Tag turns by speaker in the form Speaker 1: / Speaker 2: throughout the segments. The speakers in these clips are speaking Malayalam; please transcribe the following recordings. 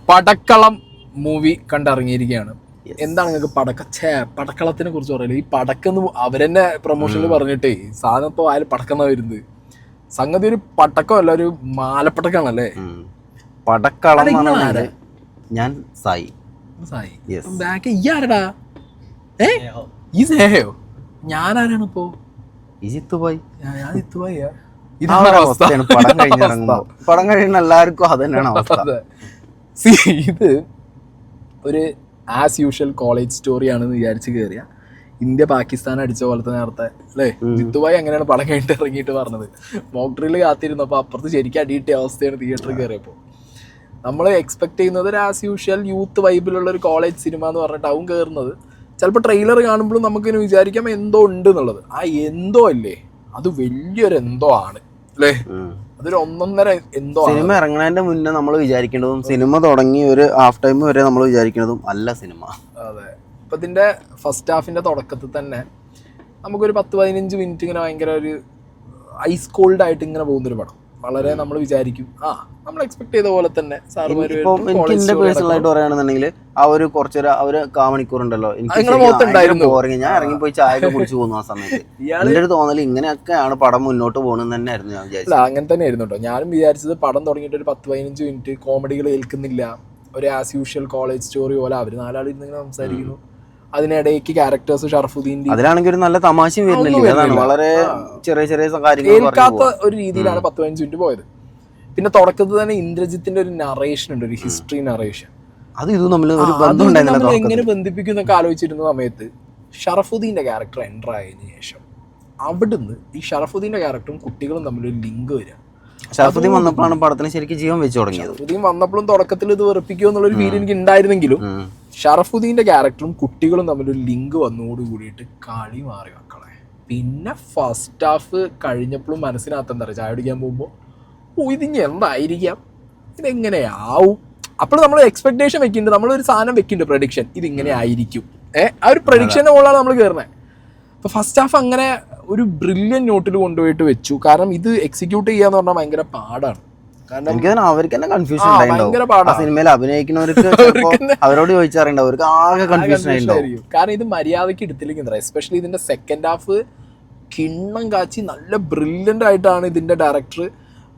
Speaker 1: പടക്കളം മൂവി കണ്ടിറങ്ങിയിരിക്കുകയാണ്. എന്താണ് നിങ്ങൾക്ക് പടക്കളത്തിനെ കുറിച്ച് പറയുന്നത്? ഈ പടക്കെന്ന് അവരെന്നെ പ്രൊമോഷനിൽ പറഞ്ഞിട്ടേ സാധനം ഇപ്പോൾ ആയാലും പടക്കം വരുന്നത്. സംഗതി ഒരു പടക്കമല്ല, ഒരു മാലപ്പടക്കാണല്ലേ.
Speaker 2: പടക്കളം. ഞാൻ സായി.
Speaker 1: ബാക്ക് ഈ ആരടാ? ഈ സ്നേഹയോ? ഞാനാരാണ് ഇപ്പോ? ഞാൻ ഇത്തുബായിയാ.
Speaker 2: പടം കഴിയുന്ന എല്ലാവർക്കും അത് തന്നെയാണ് അവസ്ഥ.
Speaker 1: ഇത് ഒരു ആസ് യൂഷ്വൽ കോളേജ് സ്റ്റോറിയാണെന്ന് വിചാരിച്ച് കയറിയ ഇന്ത്യ പാകിസ്ഥാൻ അടിച്ച പോലത്തെ നേരത്തെ അല്ലേ ജിത്തുബായി അങ്ങനെയാണ് പടം കഴിഞ്ഞിട്ട് ഇറങ്ങിയിട്ട് പറഞ്ഞത്. മോക്ട്രിയിൽ കാത്തിരുന്നപ്പോൾ അപ്പുറത്ത് ശരിക്കും അടിയിട്ട അവസ്ഥയാണ് തിയേറ്ററിൽ കയറിയപ്പോൾ. നമ്മൾ എക്സ്പെക്ട് ചെയ്യുന്നത് ഒരു ആസ് യൂഷ്വൽ യൂത്ത് വൈബിലുള്ള ഒരു കോളേജ് സിനിമ എന്ന് പറഞ്ഞിട്ടാവും കയറുന്നത്. ചിലപ്പോൾ ട്രെയിലർ കാണുമ്പോഴും നമുക്കിങ്ങനെ വിചാരിക്കാം എന്തോ ഉണ്ട് എന്നുള്ളത്. ആ എന്തോ അല്ലേ അത് വലിയൊരു എന്തോ ആണ് അല്ലേ. അതൊരു ഒന്നൊന്നര എന്തോ.
Speaker 2: സിനിമ ഇറങ്ങുന്നതിന്റെ മുന്നേ നമ്മൾ വിചാരിക്കേണ്ടതും സിനിമ തുടങ്ങി ഒരു ഹാഫ് ടൈം വരെ നമ്മൾ വിചാരിക്കുന്നതും അല്ല സിനിമ.
Speaker 1: അതെ. ഇപ്പം ഇതിൻ്റെ ഫസ്റ്റ് ഹാഫിൻ്റെ തുടക്കത്തിൽ തന്നെ നമുക്കൊരു 10-15 മിനിറ്റ് ഇങ്ങനെ ഭയങ്കര ഒരു ഐസ് കോൾഡ് ആയിട്ട് ഇങ്ങനെ പോകുന്നൊരു പടം. വളരെ നമ്മൾ വിചാരിക്കും നമ്മൾ എക്സ്പെക്ട് ചെയ്ത പോലെ തന്നെ
Speaker 2: എനിക്ക് എന്റെ പേഴ്സണൽ ആയിട്ട് പറയുകയാണെന്നുണ്ടെങ്കിൽ ആ ഒരു കുറച്ചൊരു ആ ഒരു കാമണിക്കൂർ ഉണ്ടല്ലോ, എനിക്ക് ഞാൻ ഇറങ്ങിപ്പോയി ചായ കുടിച്ചു പോകുന്നു. ആ സമയത്ത് എന്റെ ഒരു തോന്നൽ ഇങ്ങനെയൊക്കെയാണ് പടം മുന്നോട്ട് പോകണമെന്ന് തന്നെയായിരുന്നു ഞാൻ വിചാരിച്ചത്.
Speaker 1: അങ്ങനെ തന്നെ ആയിരുന്നു കേട്ടോ. ഞാനും വിചാരിച്ചത് പടം തുടങ്ങിയിട്ട് ഒരു 10-15 മിനിറ്റ് കോമഡികൾ ഏൽക്കുന്നില്ല, ഒരു ആസ് യൂഷ്വൽ കോളേജ് സ്റ്റോറി പോലെ അവർ നാലാളിരുന്ന് ഇങ്ങനെ സംസാരിക്കുന്നു. അതിനിടയ്ക്ക് ക്യാരക്ടേഴ്സ് ഷറഫുദ്ദീൻ
Speaker 2: അതിലാണെങ്കിൽ ഒരു നല്ല തമാശയും വരുന്നില്ല, വളരെ ചെറിയ ചെറിയ കാര്യങ്ങൾ
Speaker 1: കേൾക്കാത്ത ഒരു രീതിയിലാണ് 10-15 മിനിറ്റ് പോയത്. പിന്നെ തുടക്കത്തിൽ തന്നെ ഇന്ദ്രജിത്തിന്റെ ഒരു നറേഷൻ ഉണ്ട്, ഒരു ഹിസ്റ്ററി നറേഷൻ.
Speaker 2: അത് ഇത് നമ്മൾ
Speaker 1: എങ്ങനെ ബന്ധിപ്പിക്കും എന്നൊക്കെ ആലോചിച്ചിരുന്ന സമയത്ത് ഷറഫുദ്ദീന്റെ ക്യാരക്ടർ എൻ്റർ ആയതിനു ശേഷം അവിടുന്ന് ഈ ഷറഫുദ്ദീന്റെ ക്യാരക്ടറും കുട്ടികളും തമ്മിലൊരു ലിങ്ക് വരിക.
Speaker 2: ഷറഫുദ്ദീൻ വന്നപ്പോഴാണ് പടത്തിന് ശരിക്കും ജീവൻ വെച്ച് തുടങ്ങിയത്.
Speaker 1: ഷറഫുദ്ദീൻ വന്നപ്പോഴും തുടക്കത്തിൽ ഇത് വെറുപ്പിക്കുമോ എന്നുള്ളൊരു ഫീൽ എനിക്ക് ഉണ്ടായിരുന്നെങ്കിലും ഷറഫുദ്ദീന്റെ ക്യാരക്ടറും കുട്ടികളും തമ്മിലൊരു ലിങ്ക് വന്നോട് കൂടിയിട്ട് കളി മാറി മക്കളെ. പിന്നെ ഫസ്റ്റ് ഹാഫ് കഴിഞ്ഞപ്പോഴും മനസ്സിനകത്ത് എന്താ പറയുക, ചായ കുടിക്കാൻ പോകുമ്പോൾ ഇതിന് എന്തായിരിക്കാം, ഇതെങ്ങനെയാവും. അപ്പോൾ നമ്മൾ എക്സ്പെക്ടേഷൻ വെക്കുന്നുണ്ട്, നമ്മളൊരു സാധനം വെക്കുന്നുണ്ട്, പ്രഡിക്ഷൻ ഇതിങ്ങനെ ആയിരിക്കും. ആ ഒരു പ്രഡിക്ഷൻ്റെ മുകളിലാണ് നമ്മൾ കയറുന്നത്. അപ്പോൾ ഫസ്റ്റ് ഹാഫ് അങ്ങനെ ഒരു ബ്രില്യൻ നോട്ടിൽ കൊണ്ടുപോയിട്ട് വെച്ചു. കാരണം ഇത് എക്സിക്യൂട്ട് ചെയ്യാന്ന് പറഞ്ഞാൽ ഭയങ്കര പാടാണ്.
Speaker 2: കാരണം അവർക്ക് തന്നെ കൺഫ്യൂഷൻ സിനിമയിൽ അഭിനയിക്കുന്നവർക്ക് അവരോട് ചോദിച്ചാറുണ്ട്, അവർക്ക് ആകെ കൺഫ്യൂഷൻ ആയിരിക്കും.
Speaker 1: കാരണം ഇത് മര്യാദയ്ക്ക് എടുത്തില്ലെങ്കിൽ എസ്പെഷ്യലി ഇതിന്റെ സെക്കൻഡ് ഹാഫ് കിണ്ണം കാച്ചി നല്ല ബ്രില്യൻ്റ് ആയിട്ടാണ് ഇതിന്റെ ഡയറക്ടർ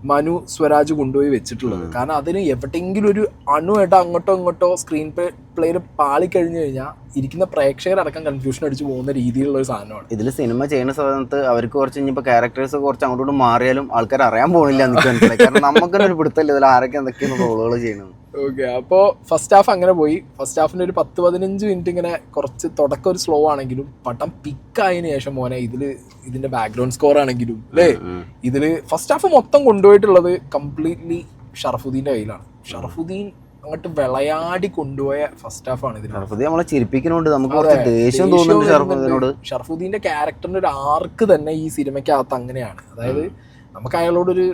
Speaker 1: മനു സ്വരാജ് കൊണ്ടുപോയി വെച്ചിട്ടുള്ളത്. കാരണം അതിന് എവിടെയെങ്കിലും ഒരു അണുമായിട്ട് അങ്ങോട്ടോ ഇങ്ങോട്ടോ സ്ക്രീൻ പ്ലേയിൽ പാളിക്കഴിഞ്ഞു കഴിഞ്ഞാൽ ഇരിക്കുന്ന പ്രേക്ഷകരടക്കം കൺഫ്യൂഷൻ അടിച്ച് പോകുന്ന രീതിയിലുള്ള ഒരു സാധനമാണ്.
Speaker 2: ഇതിൽ സിനിമ ചെയ്യുന്ന സമയത്ത് അവർക്ക് കുറച്ച് ഇനിയിപ്പോൾ ക്യാരക്ടേഴ്സ് കുറച്ച് അങ്ങോട്ടും മാറിയാലും ആൾക്കാർ അറിയാൻ പോകുന്നില്ല എന്ന് മനസ്സിലായി. കാരണം നമുക്കൊരു പിടുത്തല്ല ഇതിൽ ആരൊക്കെ എന്തൊക്കെയാണ് റോളുകൾ ചെയ്യുന്നത്.
Speaker 1: ഓക്കെ. അപ്പോൾ ഫസ്റ്റ് ഹാഫ് അങ്ങനെ പോയി. ഫസ്റ്റ് ഹാഫിൻ്റെ ഒരു 10-15 മിനിറ്റ് ഇങ്ങനെ കുറച്ച് തുടക്കം ഒരു സ്ലോ ആണെങ്കിലും പടം പിക്കായതിനു ശേഷം മോനെ ഇതിന്റെ ബാക്ക്ഗ്രൗണ്ട് സ്കോർ ആണെങ്കിലും അല്ലേ, ഇതിൽ ഫസ്റ്റ് ഹാഫ് മൊത്തം കൊണ്ടുപോയിട്ടുള്ളത് കംപ്ലീറ്റ്ലി ഷറഫുദ്ദീന്റെ കയ്യിലാണ്. ഷറഫുദ്ദീൻ അങ്ങോട്ട് വിളയാടി കൊണ്ടുപോയ ഫസ്റ്റ് ഹാഫ് ആണ് ഇതിൽ.
Speaker 2: ഷറഫുദ്ദീൻ നമ്മളെ ചിരിപ്പിക്കുന്നുണ്ട്, നമുക്ക് ദേഷ്യം തോന്നുന്നുണ്ട്.
Speaker 1: ഷറഫുദ്ദീന്റെ ക്യാരക്ടറിന്റെ ഒരു ആർക്ക് തന്നെ ഈ സിനിമയ്ക്കകത്ത് അങ്ങനെയാണ്. അതായത് നമുക്ക് അയാളോടൊരു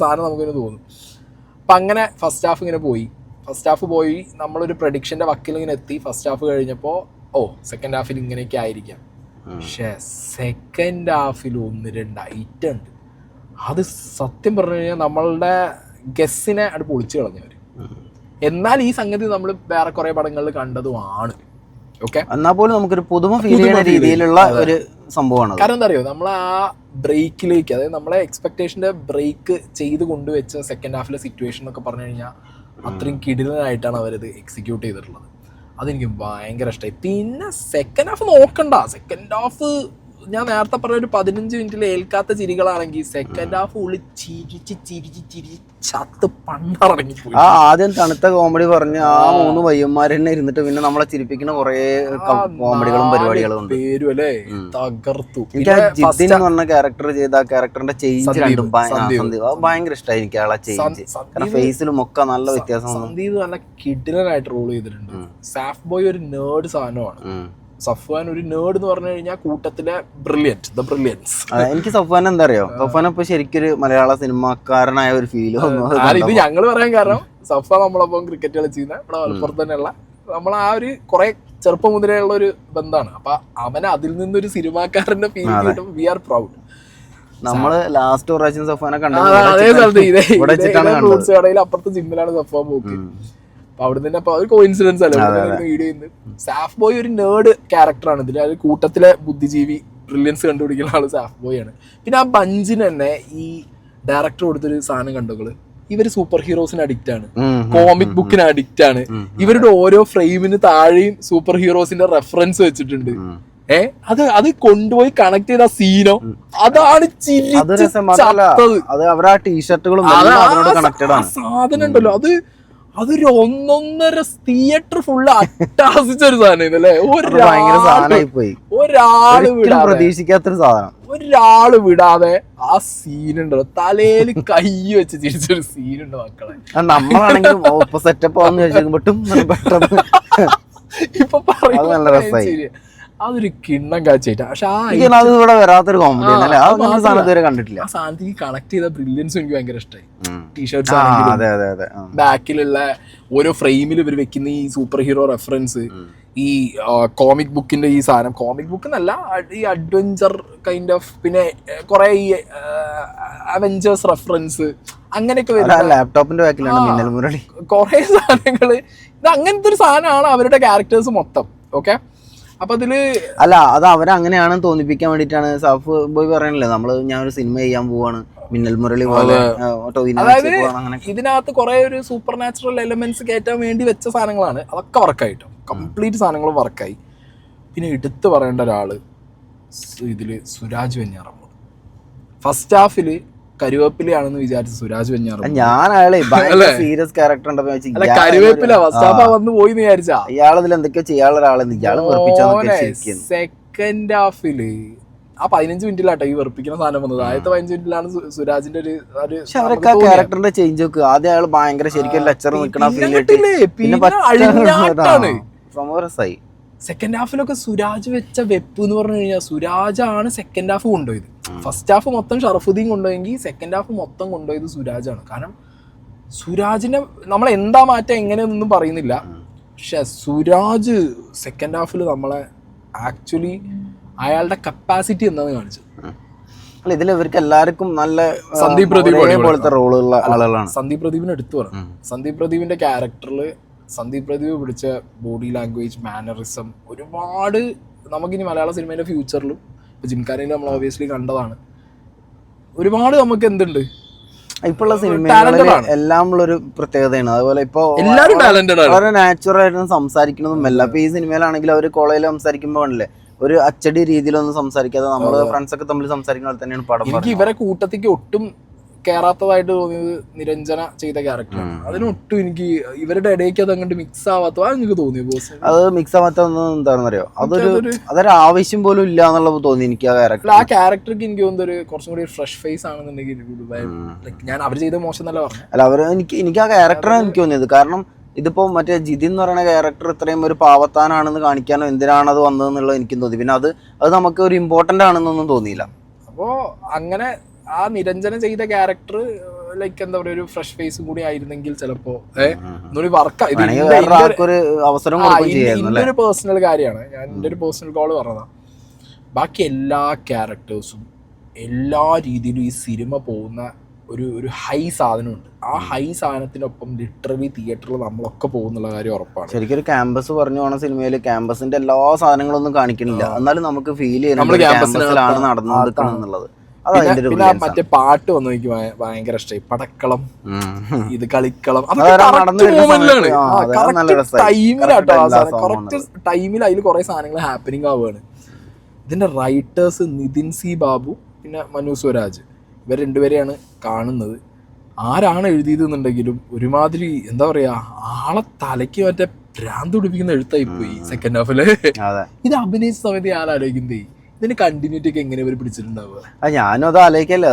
Speaker 1: സാധനം നമുക്കിങ്ങനെ തോന്നും. അപ്പം അങ്ങനെ ഫസ്റ്റ് ഹാഫ് ഇങ്ങനെ പോയി. ഫസ്റ്റ് ഹാഫ് പോയി നമ്മളൊരു പ്രഡിക്ഷൻ്റെ വക്കിൽ ഇങ്ങനെ എത്തി. ഫസ്റ്റ് ഹാഫ് കഴിഞ്ഞപ്പോൾ സെക്കൻഡ് ഹാഫിൽ ഇങ്ങനെയൊക്കെ ആയിരിക്കാം. പക്ഷേ സെക്കൻഡ് ഹാഫിൽ 1-2 ഐറ്റം ഉണ്ട്. അത് സത്യം പറഞ്ഞു കഴിഞ്ഞാൽ നമ്മളുടെ ഗസ്സിനെ അത് പൊളിച്ചു കളഞ്ഞവർ. എന്നാൽ ഈ സംഗതി നമ്മൾ വേറെ കുറേ പടങ്ങളിൽ കണ്ടതുമാണ്. ഓക്കെ,
Speaker 2: എന്നാൽ പോലും നമുക്കൊരു പുതുമ ഫീൽ ചെയ്യുന്ന രീതിയിലുള്ള ഒരു സംഭവമാണ്.
Speaker 1: കാരണം എന്താ അറിയോ, നമ്മൾ ആ ബ്രേക്കിലേക്ക്, അതായത് നമ്മളെ എക്സ്പെക്ടേഷൻ്റെ ബ്രേക്ക് ചെയ്ത് കൊണ്ടുവച്ച സെക്കൻഡ് ഹാഫിലെ സിറ്റുവേഷൻ എന്നൊക്കെ പറഞ്ഞു കഴിഞ്ഞാൽ അത്രയും കിടിലനായിട്ടാണ് അവരത് എക്സിക്യൂട്ട് ചെയ്തിട്ടുള്ളത്. അതെനിക്ക് ഭയങ്കര ഇഷ്ടമായി. പിന്നെ സെക്കൻഡ് ഹാഫ് നോക്കണ്ട. സെക്കൻഡ് ഹാഫ് ഞാൻ നേരത്തെ പറഞ്ഞ ഒരു 15 മിനിറ്റിൽ ഏൽക്കാത്ത ചിരികളാണെങ്കിൽ സെക്കൻഡ് ഹാഫ് ഉള്ളി ചിരിച്ച് ചത്ത് പണ്ടറങ്ങിപ്പോയി.
Speaker 2: ആദ്യം തണുത്ത കോമഡി പറഞ്ഞ് ആ 3 പയ്യന്മാർ തന്നെ ഇരുന്നിട്ട് പിന്നെ നമ്മളെ ചിരിപ്പിക്കുന്ന കുറെ കോമഡികളും പരിപാടികളും ഉണ്ട്.
Speaker 1: പേരും അല്ലേ തകർത്തു.
Speaker 2: ജിതിൻ എന്ന് പറഞ്ഞ ക്യാരക്ടർ ചെയ്ത ആ ക്യാരക്ടറിന്റെ ചേഞ്ച് രണ്ടും ഭയങ്കര ഇഷ്ടമായി എനിക്ക്. ആളെ ചേഞ്ച് കാരണം ഫേസിലും ഒക്കെ നല്ല വ്യത്യാസം.
Speaker 1: സന്ദീപ് നല്ല കിടിലനായിട്ട് റോൾ ചെയ്തിട്ടുണ്ട്. സാഫ് ബോയ് ഒരു നേർഡ് സാധനമാണ്. സഫ്വാൻ ഒരു നേർഡ് എന്ന് പറഞ്ഞു കഴിഞ്ഞാൽ കൂട്ടത്തിലെ ബ്രില്യൻസ്.
Speaker 2: എനിക്ക് സഫ്വാൻ എന്താ അറിയോ, സഫ്വാൻ ഇപ്പൊ ശരിക്കൊരു മലയാള സിനിമാക്കാരനായ ഒരു ഫീൽ.
Speaker 1: ഇത് ഞങ്ങൾ പറയാൻ കാരണം സഫ്വാൻ നമ്മളപ്പം ക്രിക്കറ്റ് കളിച്ചിരുന്ന ഇവിടെ മലപ്പുറത്ത് തന്നെയുള്ള നമ്മൾ ആ ഒരു കുറെ ചെറുപ്പം മുതലേ ഉള്ള ഒരു ബന്ധമാണ്. അപ്പൊ അവന് അതിൽ നിന്നൊരു സിനിമാക്കാരന്റെ ഫീൽ കിട്ടുമ്പോൾ വി ആർ പ്രൗഡ്.
Speaker 2: നമ്മള് ലാസ്റ്റ് പ്രാവശ്യം സഫാനെ
Speaker 1: അതേ സ്ഥലത്ത്
Speaker 2: ഇവിടെ വെച്ചിട്ടാണ് കണ്ടത്.
Speaker 1: ഫ്രൂട്ട്സ് കടയിൽ അപ്പുറത്തെ ജിമ്മിലാണ് സഫാൻ പോക്ക്. അപ്പൊ അവിടെ തന്നെ ഒരു കോയിൻസിഡൻസ് അല്ലേ വീഡിയോ ചെയ്യുന്നത്. സാഫ് ബോയ് ഒരു നേർഡ് ക്യാരക്ടറാണ് ഇതിൽ. അത് കൂട്ടത്തിലെ ബുദ്ധിജീവി ബ്രില്യൻസ് കണ്ടുപിടിക്കുന്ന ആള് സാഫ് ബോയ് ആണ്. പിന്നെ ആ ബഞ്ചിന് തന്നെ ഈ ഡയറക്ടർ കൊടുത്തൊരു സാധനം കണ്ടോള്, ഇവര് സൂപ്പർ ഹീറോസിന് അഡിക്റ്റ് ആണ്, കോമിക് ബുക്കിന് അഡിക്റ്റ് ആണ്. ഇവരുടെ ഓരോ ഫ്രെയിമിന് താഴെയും സൂപ്പർ ഹീറോസിന്റെ റെഫറൻസ് വെച്ചിട്ടുണ്ട്. അത് കൊണ്ടുപോയി കണക്ട് ചെയ്ത സീനോ അതാണ് സാധനം ഉണ്ടല്ലോ. അതൊരു 1.5 തിയേറ്റർ ഫുള്ള് അട്ടാസിച്ചൊരു സാധനം ഇതല്ലേ. ഒരാള് വിടാതെ ആ സീനുണ്ടല്ലോ, തലയില് കൈ വെച്ച് ചിരിച്ചൊരു സീനുണ്ട് മക്കളെ.
Speaker 2: നമ്മളാണെങ്കിൽ
Speaker 1: ഇപ്പൊ അതൊരു കിണ്ണം കാഴ്ചയായിട്ട്. പക്ഷെ
Speaker 2: വരാത്തൊരു കോമഡി കണ്ടിട്ടില്ല.
Speaker 1: ആ സാധനത്തിൽ കണക്ട് ചെയ്ത ബ്രില്യൻസും എനിക്ക് ഭയങ്കര ഇഷ്ടമായി. ടീഷർട്ട്സ് ആണെങ്കിലും ബാക്കിലുള്ള ഓരോ ഫ്രെയിമിൽ ഇവർ വെക്കുന്ന ഈ സൂപ്പർ ഹീറോ റെഫറൻസ്, ഈ കോമിക് ബുക്കിന്റെ ഈ സാധനം, കോമിക് ബുക്ക് എന്നല്ല ഈ അഡ്വഞ്ചർ കൈൻഡ് ഓഫ്, പിന്നെ കുറെ ഈ അവഞ്ചേഴ്സ് റെഫറൻസ് അങ്ങനെയൊക്കെ വരുന്ന
Speaker 2: ലാപ്ടോപ്പിന്റെ ബാക്കിലാണ് മിന്നൽ മുരളി.
Speaker 1: കുറെ സാധനങ്ങള് ഇത് അങ്ങനത്തെ ഒരു സാധനമാണ് അവരുടെ ക്യാരക്ടേഴ്സ് മൊത്തം. ഓക്കെ, അപ്പൊ അതില്
Speaker 2: അല്ല അത് അവരങ്ങനെയാണെന്ന് തോന്നിപ്പിക്കാൻ വേണ്ടിട്ടാണ് സാഫ് ബോയ് പറയണല്ലേ, ഞാനൊരു സിനിമ ചെയ്യാൻ പോവാണ് മിന്നൽ മുരളി പോലെ.
Speaker 1: അതായത് ഇതിനകത്ത് കുറെ ഒരു സൂപ്പർ നാച്ചുറൽ എലിമെന്റ്സ് കയറ്റാൻ വേണ്ടി വെച്ച സാധനങ്ങളാണ്. അതൊക്കെ വർക്കായിട്ടോ, കംപ്ലീറ്റ് സാധനങ്ങളും വർക്കായി. പിന്നെ എടുത്തു പറയേണ്ട ഒരാള് ഇതില് സുരാജ് വെഞ്ഞാറമ്മൂട്. ഫസ്റ്റ് ഹാഫില് കരുവേപ്പിലയാണെന്ന് വിചാരിച്ച സുരാജ് വെഞ്ഞാറമ്മൂട്,
Speaker 2: ഞാൻ സീരിയസ് ക്യാരക്ടർ
Speaker 1: കരുവേപ്പില ഫസ്റ്റ് ഹാഫ് വന്ന് പോയി വിചാരിച്ചാ
Speaker 2: ഇയാളതിൽ എന്തൊക്കെയോ ചെയ്യാനുള്ള ഒരാളെന്ന്.
Speaker 1: സെക്കൻഡ് ഹാഫില് ആ 15 മിനിറ്റിലാട്ടോ ഈ വെറുപ്പിക്കുന്ന സാധനം വന്നത്. ആദ്യത്തെ 15 മിനിറ്റിലാണ് സുരാജിന്റെ ഒരു
Speaker 2: ക്യാരക്ടറിന്റെ ചേഞ്ച് ഒക്കെ. ആദ്യം അയാൾ ഭയങ്കര ശരിക്കും ലെക്ചർ നിൽക്കണ രസമായി.
Speaker 1: സെക്കൻഡ് ഹാഫിലൊക്കെ സുരാജ് വെച്ച വെപ്പ് എന്ന് പറഞ്ഞു കഴിഞ്ഞാൽ സുരാജാണ് സെക്കൻഡ് ഹാഫ് കൊണ്ടുപോയത്. ഫസ്റ്റ് ഹാഫ് മൊത്തം ഷറഫുദ്ദീൻ കൊണ്ടുപോയെങ്കിൽ സെക്കൻഡ് ഹാഫ് മൊത്തം കൊണ്ടുപോയത് സുരാജാണ്. കാരണം സുരാജിനെ നമ്മൾ എന്താ മാറ്റം എങ്ങനെയൊന്നും പറയുന്നില്ല, പക്ഷെ സുരാജ് സെക്കൻഡ് ഹാഫിൽ നമ്മളെ ആക്ച്വലി അയാളുടെ കപ്പാസിറ്റി എന്താന്ന് കാണിച്ചു.
Speaker 2: അല്ല ഇതിൽ ഇവർക്ക് എല്ലാവർക്കും നല്ല
Speaker 1: സന്ദീപ് പ്രദീപ്
Speaker 2: പോലത്തെ റോളുള്ള ആളുകളാണ്.
Speaker 1: സന്ദീപ് പ്രദീപിനെ എടുത്തു പറഞ്ഞു. സന്ദീപ് പ്രദീപിന്റെ ക്യാരക്ടറിൽ സന്ദീപ് പ്രദീപ് പിടിച്ച ബോഡി ലാംഗ്വേജ്, മാനറിസം ഒരുപാട് നമുക്കിനി മലയാള സിനിമയിലെ ഫ്യൂച്ചറിലും ഇപ്പൊ ജിംഖാനയിൽ നമ്മൾ ഓബിയസ്ലി കണ്ടതാണ്. ഒരുപാട് നമുക്ക് എന്തുണ്ട്
Speaker 2: ഇപ്പോഴുള്ള സിനിമകളിൽ എല്ലാം ഉള്ളൊരു പ്രത്യേകതയാണ്. അതുപോലെ ഇപ്പൊ
Speaker 1: എല്ലാവരും ടാലന്റഡ് ആണ്,
Speaker 2: വളരെ നാച്ചുറൽ ആയിട്ട് സംസാരിക്കുന്നതും എല്ലാം. ഇപ്പൊ ഈ സിനിമയിലാണെങ്കിൽ അവര് കോളേജിൽ സംസാരിക്കുമ്പോ ആണല്ലേ ഒരു അച്ചടി രീതിയിലൊന്നും സംസാരിക്കാതെ നമ്മള് ഫ്രണ്ട്സ് ഒക്കെ തമ്മിൽ സംസാരിക്കുന്ന പോലെ തന്നെയാണ് പടം.
Speaker 1: എനിക്ക് ഇവരെ കൂട്ടത്തേക്ക് ഒട്ടും കേറാത്തതായിട്ട് തോന്നിയത് നിരഞ്ജന ചെയ്ത ക്യാരക്ടറാണ്. അതിനൊട്ടും എനിക്ക് ഇവരുടെ ഇടയ്ക്ക് അത് അങ്ങോട്ട് മിക്സ് ആവാത്ത എനിക്ക് തോന്നി. ബോസ്
Speaker 2: അത് മിക്സ് ആവാത്ത എന്താണെന്ന് അറിയോ, അതൊരു ആവശ്യം പോലും ഇല്ല എന്നുള്ളത് തോന്നി എനിക്ക് ആ ക്യാരക്ടർ.
Speaker 1: ആ ക്യാരക്ടർക്ക് എനിക്ക് തോന്നുന്നത് കുറച്ചും കൂടി ഫ്രഷ് ഫേസ് ആണെന്നുണ്ടെങ്കിൽ ഞാൻ അവർ ചെയ്ത മോശം എന്നല്ല പറഞ്ഞു.
Speaker 2: അല്ല അവർ എനിക്ക് ആ ക്യാരക്ടറാണ് എനിക്ക് തോന്നിയത്. കാരണം ഇതിപ്പോ മറ്റേ ജിതിൻ എന്ന് പറയുന്ന ക്യാരക്ടർ ഇത്രയും ഒരു പാവത്താനാണെന്ന് കാണിക്കാനോ എന്തിനാണ് അത് വന്നതെന്നുള്ളത് എനിക്കും തോന്നി. പിന്നെ അത് നമുക്ക് ഒരു ഇമ്പോർട്ടന്റ് ആണെന്നൊന്നും തോന്നിയില്ല.
Speaker 1: അപ്പോ അങ്ങനെ ആ നിരഞ്ജന ചെയ്ത ക്യാരക്ടർ ലൈക്ക് എന്താ പറയാ ഒരു ഫ്രഷ് ഫേസും കൂടി ആയിരുന്നെങ്കിൽ ചിലപ്പോ ഒരു പേഴ്സണൽ കാര്യമാണ്, ഞാൻ എൻ്റെ ഒരു പേഴ്സണൽ കോള് പറഞ്ഞതാ. ബാക്കി എല്ലാ ക്യാരക്ടേഴ്സും എല്ലാ രീതിയിലും ഈ സിനിമ പോകുന്ന ഒരു ഹൈ സാധനമുണ്ട്. ആ ഹൈ സാധനത്തിനൊപ്പം ലിറ്ററലി തിയേറ്ററിൽ നമ്മളൊക്കെ പോകുന്നുള്ള കാര്യം ഉറപ്പാണ്.
Speaker 2: ശരിക്കും ഒരു ക്യാമ്പസ് പറഞ്ഞു പോണ സിനിമയിൽ ക്യാമ്പസിന്റെ എല്ലാ സാധനങ്ങളൊന്നും കാണിക്കണില്ല, എന്നാലും നമുക്ക് ഫീൽ ചെയ്യുന്നത് ക്യാമ്പസിലാണ് നടന്നുകൊണ്ടിരിക്കുന്നത്.
Speaker 1: പിന്നെ മറ്റേ പാട്ട് വന്നു എനിക്ക് ഭയങ്കര ഇഷ്ടമായി. പടക്കളം, ഇത് കളിക്കളം, ടൈമിലാട്ടോ കറക്റ്റ് ടൈമിൽ അതിൽ കുറെ സാധനങ്ങൾ ഹാപ്പനിങ് ആവുകയാണ്. ഇതിന്റെ റൈറ്റേഴ്സ് നിതിൻ സി ബാബു പിന്നെ മനു സ്വരാജ്, ഇവർ രണ്ടുപേരെയാണ് കാണുന്നത്. ആരാണ് എഴുതിയതെന്നുണ്ടെങ്കിലും ഒരുമാതിരി എന്താ പറയാ ആളെ തലയ്ക്ക് മറ്റേ ഭ്രാന്ത് പിടിപ്പിക്കുന്ന എഴുത്തായി പോയി സെക്കൻഡ് ഹാഫില്. ഇത് അഭിനയിച്ച സമയത്ത് ഞാൻ ആലോചിക്കുന്നേ ഇതിന് കണ്ടിന്യൂറ്റി ഒക്കെ എങ്ങനെ ഇവർ പിടിച്ചിട്ടുണ്ടാവുക.
Speaker 2: ഞാനും അത് ആലോചിക്കല്ലേ.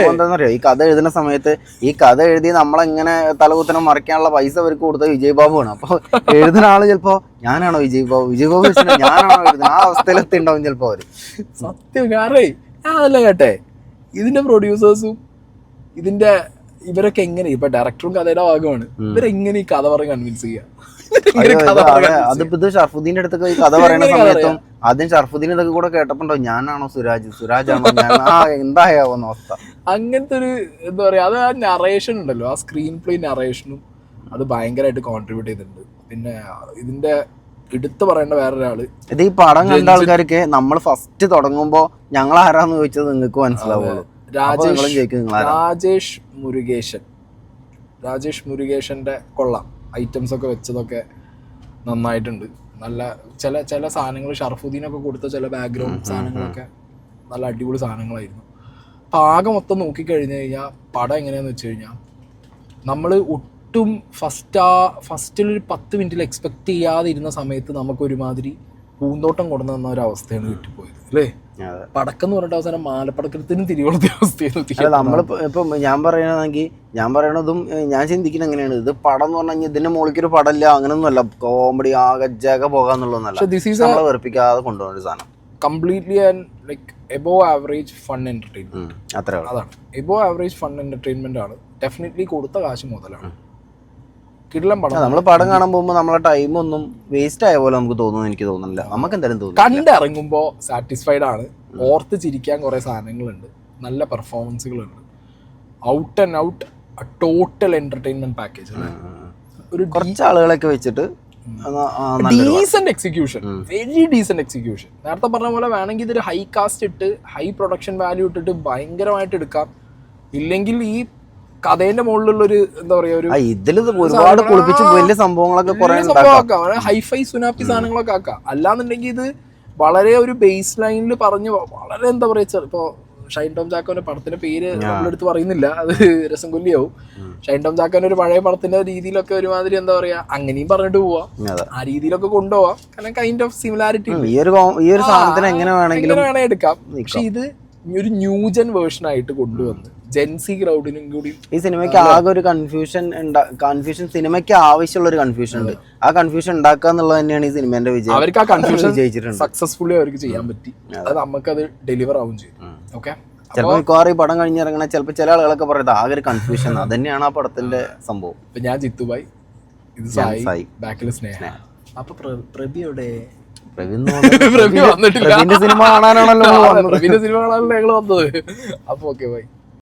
Speaker 2: എന്താണെന്നറിയോ, ഈ കഥ എഴുതുന്ന സമയത്ത് ഈ കഥ എഴുതി നമ്മളെങ്ങനെ തലകുത്തനം മറിക്കാനുള്ള പൈസ അവർക്ക് കൊടുത്തത് വിജയ് ബാബുവാണ്. അപ്പൊ എഴുതുന്ന ആള് ചിലപ്പോ ഞാനാണോ വിജയ് ബാബു ഞാനാണോ എഴുതുന്നത് ആ അവസ്ഥയിലെത്തി ഉണ്ടാവും ചിലപ്പോ അവര്.
Speaker 1: സത്യം, കാരണം ഞാൻ അതല്ല കേട്ടെ, ഇതിന്റെ പ്രൊഡ്യൂസേഴ്സും ഇവരൊക്കെ എങ്ങനെ ഇപ്പൊ ഡയറക്ടറും കഥയുടെ ഭാഗമാണ്, ഇവരെങ്ങനെ ഈ കഥ പറഞ്ഞ് കൺവിൻസ് ചെയ്യാം.
Speaker 2: അതിപ്പോ ഇത് ഷർഫുദ്ദീന്റെ അടുത്തൊക്കെ ഈ കഥ പറയുന്ന സമയത്തും ആദ്യം ഷർഫുദ്ദീൻ ഇതൊക്കെ കൂടെ കേട്ടപ്പോ ഞാനാണോ സുരാജാണോ എന്തായാവുന്ന അവസ്ഥ.
Speaker 1: അങ്ങനത്തെ ഒരു എന്താ പറയാ, അത് ആ നറേഷൻ ഉണ്ടല്ലോ, ആ സ്ക്രീൻ പ്ലേ നറേഷനും അത് ഭയങ്കരമായിട്ട് കോൺട്രിബ്യൂട്ട് ചെയ്തിട്ടുണ്ട്. പിന്നെ ഇതിന്റെ എടുത്തു പറയേണ്ട വേറൊരാള്,
Speaker 2: ഇത് ഈ പടം കണ്ട ആൾക്കാർക്ക് നമ്മൾ ഫസ്റ്റ് തുടങ്ങുമ്പോ ഞങ്ങൾ ആരാന്ന് ചോദിച്ചത് നിങ്ങൾക്ക് മനസ്സിലാവുള്ളൂ.
Speaker 1: രാജേഷ് മുരുകേഷന്റെ കൊള്ളാം, ഐറ്റംസ് ഒക്കെ വെച്ചതൊക്കെ നന്നായിട്ടുണ്ട്. നല്ല ചില സാധനങ്ങൾ ഷർഫുദ്ദീനൊക്കെ കൊടുത്ത ചില ബാക്ക്ഗ്രൗണ്ട് സാധനങ്ങളൊക്കെ നല്ല അടിപൊളി സാധനങ്ങളായിരുന്നു. അപ്പം ആകെ മൊത്തം നോക്കിക്കഴിഞ്ഞ് കഴിഞ്ഞാൽ പടം എങ്ങനെയാന്ന് വെച്ച് കഴിഞ്ഞാൽ നമ്മൾ ഒട്ടും ഫസ്റ്റിലൊരു 10 മിനിറ്റിൽ എക്സ്പെക്ട് ചെയ്യാതെ ഇരുന്ന സമയത്ത് നമുക്കൊരുമാതിരി പൂന്തോട്ടം കൊണ്ടു തന്ന ഒരു അവസ്ഥയാണ് കിട്ടിപ്പോയത് അല്ലേ. പടക്കം എന്ന് പറഞ്ഞിട്ട് അവസാനം മാലപ്പടക്കത്തിനും തിരികൊളുത്തിയ അവസ്ഥയായിരുന്നു.
Speaker 2: നമ്മളിപ്പോ ഞാൻ പറയണതും ഞാൻ ചിന്തിക്കുന്നത് എങ്ങനെയാണ്, ഇത് പടം എന്ന് പറഞ്ഞാൽ ഇതിന്റെ മുകളിലേക്കൊരു പടമില്ല അങ്ങനൊന്നും അല്ല, കോമഡി ആകെ ജഗ പോകാന്നുള്ളതല്ല, വെറുപ്പിക്കാതെ കൊണ്ടുപോകുന്ന ഒരു സാധനം.
Speaker 1: Completely and like above average fun entertainment. അതാണ് എബോവ് ആവറേജ് ഫൺ എന്റർടൈൻമെന്റ് ആണ്. ഡെഫിനറ്റ്ലി കൊടുത്ത കാശ് മുതലാണ്. കിടിലം പടം.
Speaker 2: നമ്മൾ പടം കാണാൻ പോകുമ്പോൾ നമ്മളെ ടൈം ഒന്നും വേസ്റ്റ് ആയ പോലെ നമുക്ക് തോന്നുന്നു, എനിക്ക് തോന്നുന്നില്ല. നമുക്ക് എന്തായാലും തോന്നുന്നു
Speaker 1: കണ്ടിറങ്ങുമ്പോ സാറ്റിസ്ഫൈഡ് ആണ്. ഓർത്ത് ചിരിക്കാൻ കുറെ സാധനങ്ങളുണ്ട്, നല്ല പെർഫോമൻസുകളുണ്ട്. Out and out total entertainment package. ഒരു
Speaker 2: കുറച്ച് ആളുകളൊക്കെ വെച്ചിട്ട്
Speaker 1: decent execution, very decent execution. നേരത്തെ പറഞ്ഞ പോലെ വേണമെങ്കിൽ ഇതൊരു ഹൈ കാസ്റ്റ് ഇട്ട് ഹൈ പ്രൊഡക്ഷൻ വാല്യൂ ഇട്ടിട്ട് ഭയങ്കരമായിട്ട് എടുക്കാം. ഇല്ലെങ്കിൽ ഈ കഥേന്റെ മുകളിലുള്ളൊരു എന്താ പറയാ, ഒരു
Speaker 2: ഇതിൽ ഒരുപാട് കുളിപ്പിച്ച് വലിയ സംഭവങ്ങളൊക്കെ
Speaker 1: ഹൈഫൈ സുനാപ്പി സാധനങ്ങളൊക്കെ ആക്കാം. അല്ലാന്നുണ്ടെങ്കിൽ ഇത് വളരെ ഒരു ബേസ് ലൈനിൽ പറഞ്ഞ് വളരെ എന്താ പറയാ, ഇപ്പൊ ഷൈൻ ടോം ചാക്കോന്റെ പടത്തിന്റെ പേര് നമ്മളെടുത്ത് പറയുന്നില്ല, അത് രസം കൊല്ലിയാവും. ഷൈൻ ടോം ചാക്കോന്റെ ഒരു പഴയ പടത്തിന്റെ രീതിയിലൊക്കെ ഒരുമാതിരി എന്താ പറയാ അങ്ങനെയും പറഞ്ഞിട്ട് പോവാം, ആ രീതിയിലൊക്കെ കൊണ്ടുപോവാം. കാരണം കൈൻഡ് ഓഫ് സിമിലാരിറ്റി എങ്ങനെ എടുക്കാം. പക്ഷെ ഇത് ഒരു ന്യൂജൻ വേർഷൻ ആയിട്ട് കൊണ്ടുവന്ന് ജെൻസി ക്രൗഡിനും കൂടി
Speaker 2: ഈ സിനിമയ്ക്ക് ആകെ ഒരു കൺഫ്യൂഷൻ സിനിമയ്ക്ക് ആവശ്യമുള്ള ഒരു കൺഫ്യൂഷൻ ഉണ്ട്. ആ കൺഫ്യൂഷൻ ഉണ്ടാക്കുക എന്നുള്ളത് തന്നെയാണ് ഈ സിനിമേന്റെ വിജയം.
Speaker 1: അവർക്ക് ആ കൺഫ്യൂഷൻ സക്സസ്ഫുള്ളി അവർക്ക് ചെയ്യാൻ പറ്റി, അത് നമുക്കത് ഡെലിവർ ആവും ചെയ്തു. ഓക്കെ,
Speaker 2: ചിലപ്പോൾ മിക്കവാറും ഈ പടം കഴിഞ്ഞിറങ്ങണ ചിലപ്പോൾ ചില ആളുകളൊക്കെ പറയുന്നത് ആകെ ഒരു കൺഫ്യൂഷൻ, അത് തന്നെയാണ് ആ പടത്തിന്റെ സംഭവം.
Speaker 1: ഇപ്പൊ ഞാൻ ജിത്തുബായി, ഇത് സായി, ബാക്കിൽ സ്നേഹ. അപ്പൊ പ്രഭിയുടെ
Speaker 2: സിനിമ കാണാനാണല്ലോ
Speaker 1: സിനിമ കാണാനല്ലോ ഞങ്ങൾ വന്നത്. അപ്പൊ ഓക്കെ ബൈ.